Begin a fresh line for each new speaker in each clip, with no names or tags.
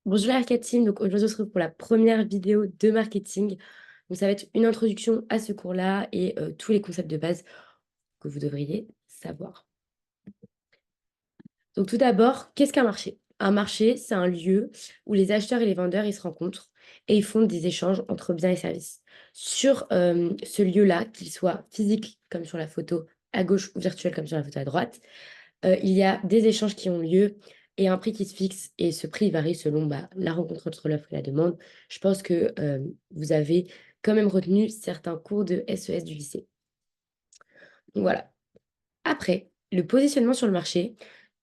Bonjour la Catine, donc aujourd'hui on se retrouve pour la première vidéo de marketing. Donc ça va être une introduction à ce cours-là et tous les concepts de base que vous devriez savoir. Donc tout d'abord, qu'est-ce qu'un marché? Un marché, c'est un lieu où les acheteurs et les vendeurs ils se rencontrent et ils font des échanges entre biens et services. Sur ce lieu-là, qu'il soit physique comme sur la photo à gauche ou virtuel comme sur la photo à droite, il y a des échanges qui ont lieu et un prix qui se fixe et ce prix varie selon la rencontre entre l'offre et la demande. Je pense que vous avez quand même retenu certains cours de SES du lycée. Donc voilà. Après, le positionnement sur le marché.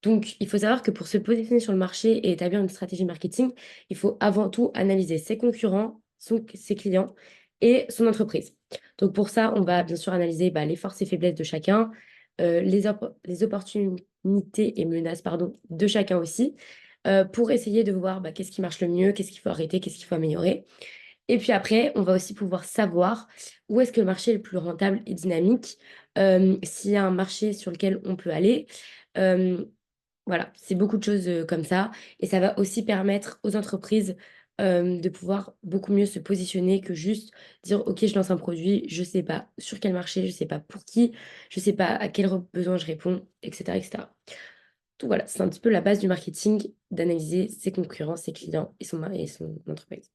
Donc, il faut savoir que pour se positionner sur le marché et établir une stratégie marketing, il faut avant tout analyser ses concurrents, ses clients et son entreprise. Donc, pour ça, on va bien sûr analyser les forces et faiblesses de chacun, les opportunités et menaces pardon, de chacun aussi, pour essayer de voir qu'est-ce qui marche le mieux, qu'est-ce qu'il faut arrêter, qu'est-ce qu'il faut améliorer. Et puis après, on va aussi pouvoir savoir où est-ce que le marché est le plus rentable et dynamique, s'il y a un marché sur lequel on peut aller. Euh, voilà, c'est beaucoup de choses comme ça. Et ça va aussi permettre aux entreprises de pouvoir beaucoup mieux se positionner que juste dire, OK, je lance un produit, je ne sais pas sur quel marché, je ne sais pas pour qui, je ne sais pas à quel besoin je réponds, etc., etc. Donc voilà, c'est un petit peu la base du marketing, d'analyser ses concurrents, ses clients et son entreprise.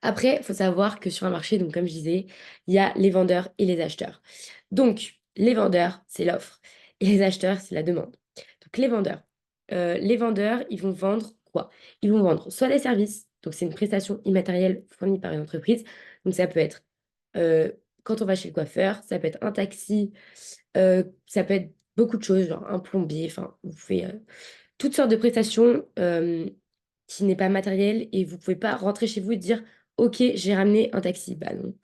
Après, il faut savoir que sur un marché, donc comme je disais, il y a les vendeurs et les acheteurs. Donc, les vendeurs, c'est l'offre et les acheteurs, c'est la demande. Donc, les vendeurs, ils vont vendre quoi? Ils vont vendre soit des services, donc c'est une prestation immatérielle fournie par une entreprise. Donc, ça peut être euh, quand on va chez le coiffeur, ça peut être un taxi, ça peut être beaucoup de choses, genre un plombier, enfin, vous pouvez toutes sortes de prestations qui n'est pas matériel et vous pouvez pas rentrer chez vous et dire OK, j'ai ramené un taxi. Bah non.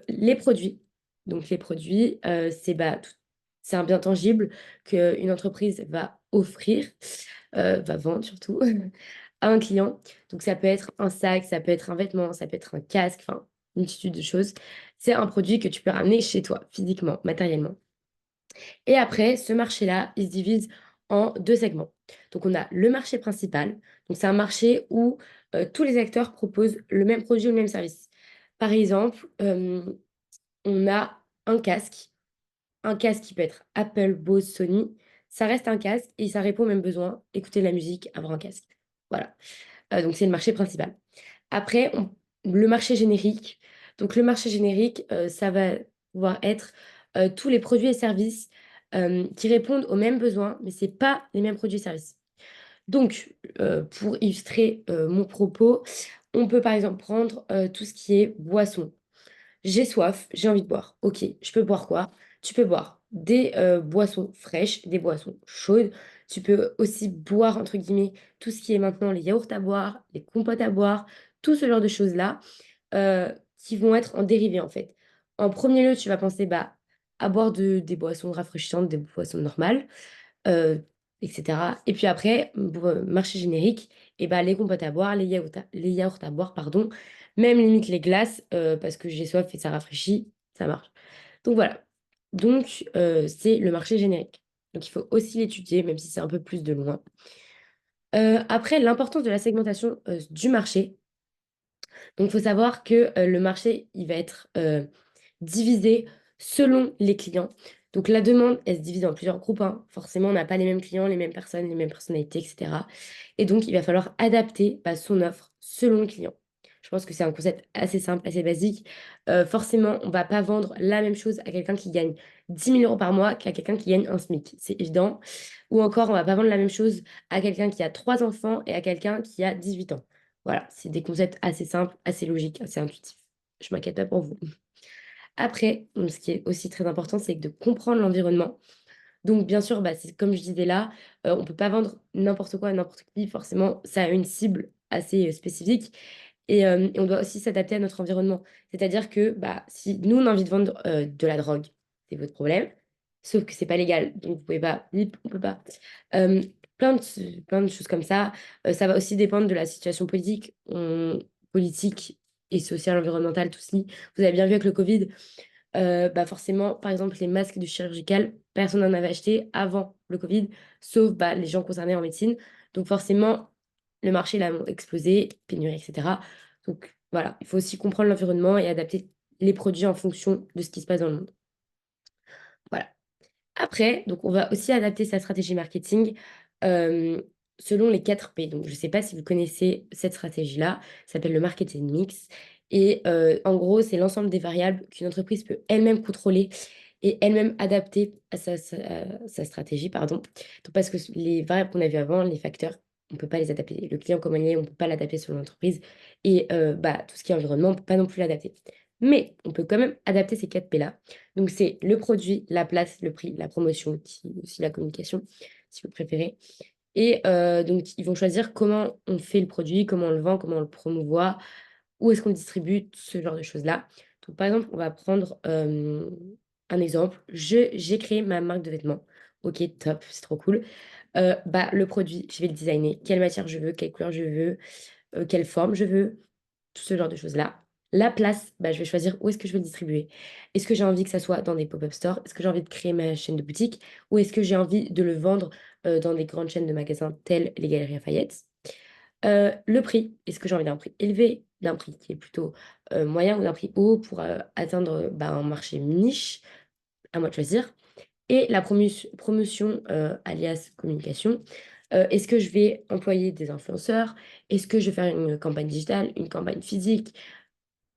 Les produits. Donc les produits, c'est un bien tangible qu'une entreprise va offrir, va vendre surtout à un client. Donc ça peut être un sac, ça peut être un vêtement, ça peut être un casque, enfin une multitude de choses. C'est un produit que tu peux ramener chez toi, physiquement, matériellement. Et après, ce marché-là, il se divise en deux segments. Donc, on a le marché principal. Donc, c'est un marché où tous les acteurs proposent le même produit ou le même service. Par exemple, on a un casque. Un casque qui peut être Apple, Bose, Sony. Ça reste un casque et ça répond aux mêmes besoins. Écouter de la musique, avoir un casque. Voilà. Donc, c'est le marché principal. Après, le marché générique. Donc, le marché générique, ça va pouvoir être tous les produits et services qui répondent aux mêmes besoins, mais ce n'est pas les mêmes produits et services. Donc, pour illustrer mon propos, on peut par exemple prendre tout ce qui est boisson. J'ai soif, j'ai envie de boire. Ok, je peux boire quoi? Tu peux boire des boissons fraîches, des boissons chaudes. Tu peux aussi boire, entre guillemets, tout ce qui est maintenant les yaourts à boire, les compotes à boire, tout ce genre de choses-là qui vont être en dérivé en fait. En premier lieu, tu vas penser à boire des boissons rafraîchissantes, des boissons normales, euh, etc. Et puis après, pour, marché générique, les compotes à boire, les yaourts à boire, pardon, même limite les glaces, parce que j'ai soif et ça rafraîchit, ça marche. Donc voilà. Donc c'est le marché générique. Donc il faut aussi l'étudier, même si c'est un peu plus de loin. Après, l'importance de la segmentation du marché. Donc, il faut savoir que le marché, il va être divisé selon les clients. Donc, la demande, elle se divise en plusieurs groupes, hein. Forcément, on n'a pas les mêmes clients, les mêmes personnes, les mêmes personnalités, etc. Et donc, il va falloir adapter son offre selon le client. Je pense que c'est un concept assez simple, assez basique. Forcément, on ne va pas vendre la même chose à quelqu'un qui gagne 10 000 € par mois qu'à quelqu'un qui gagne un SMIC. C'est évident. Ou encore, on ne va pas vendre la même chose à quelqu'un qui a 3 enfants et à quelqu'un qui a 18 ans. Voilà, c'est des concepts assez simples, assez logiques, assez intuitifs. Je m'inquiète pas pour vous. Après, ce qui est aussi très important, c'est de comprendre l'environnement. Donc, bien sûr, c'est comme je disais là, on ne peut pas vendre n'importe quoi à n'importe qui. Forcément, ça a une cible assez spécifique. Et on doit aussi s'adapter à notre environnement. C'est-à-dire que si nous, on a envie de vendre de la drogue, c'est votre problème. Sauf que c'est pas légal. Donc, vous pouvez pas. Bip, on peut pas. Euh, plein de choses comme ça. Ça va aussi dépendre de la situation politique et sociale, environnementale, tout ceci. Vous avez bien vu avec le Covid, forcément, par exemple, les masques du chirurgical, personne n'en avait acheté avant le Covid, sauf les gens concernés en médecine. Donc forcément, le marché là a explosé, pénurie, etc. Donc voilà, il faut aussi comprendre l'environnement et adapter les produits en fonction de ce qui se passe dans le monde. Voilà. Après, donc on va aussi adapter sa stratégie marketing euh, selon les 4 P. Donc je ne sais pas si vous connaissez cette stratégie-là, ça s'appelle le marketing mix. Et en gros, c'est l'ensemble des variables qu'une entreprise peut elle-même contrôler et elle-même adapter à sa stratégie, pardon. Donc, parce que les variables qu'on a vues avant, les facteurs, on ne peut pas les adapter. Le client comme il est, on ne peut pas l'adapter selon l'entreprise. Et bah, tout ce qui est environnement, on ne peut pas non plus l'adapter. Mais on peut quand même adapter ces 4 P-là. Donc, c'est le produit, la place, le prix, la promotion, aussi la communication, si vous préférez. Et donc, ils vont choisir comment on fait le produit, comment on le vend, comment on le promouvoit, où est-ce qu'on le distribue, ce genre de choses-là. Donc, par exemple, on va prendre un exemple. J'ai créé ma marque de vêtements. Ok, top, c'est trop cool. Bah, le produit, je vais le designer. Quelle matière je veux, quelle couleur je veux, quelle forme je veux, tout ce genre de choses-là. La place, bah, je vais choisir où est-ce que je veux le distribuer. Est-ce que j'ai envie que ça soit dans des pop-up stores? Est-ce que j'ai envie de créer ma chaîne de boutique? Ou est-ce que j'ai envie de le vendre dans des grandes chaînes de magasins telles les Galeries Lafayette? Le prix, est-ce que j'ai envie d'un prix élevé, d'un prix qui est plutôt moyen ou d'un prix haut pour atteindre bah, un marché niche? À moi de choisir. Et la promotion, alias communication. Est-ce que je vais employer des influenceurs? Est-ce que je vais faire une campagne digitale, une campagne physique?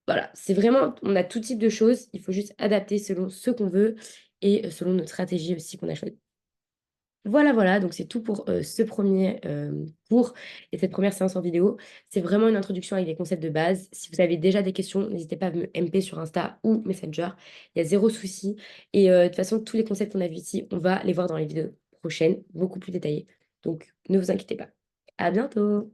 Voilà, c'est vraiment, on a tout type de choses. Il faut juste adapter selon ce qu'on veut et selon notre stratégie aussi qu'on a choisie. Voilà, voilà, donc c'est tout pour ce premier cours et cette première séance en vidéo. C'est vraiment une introduction avec des concepts de base. Si vous avez déjà des questions, n'hésitez pas à me MP sur Insta ou Messenger. Il y a zéro souci. Et de toute façon, tous les concepts qu'on a vus ici, on va les voir dans les vidéos prochaines, beaucoup plus détaillés. Donc, ne vous inquiétez pas. À bientôt!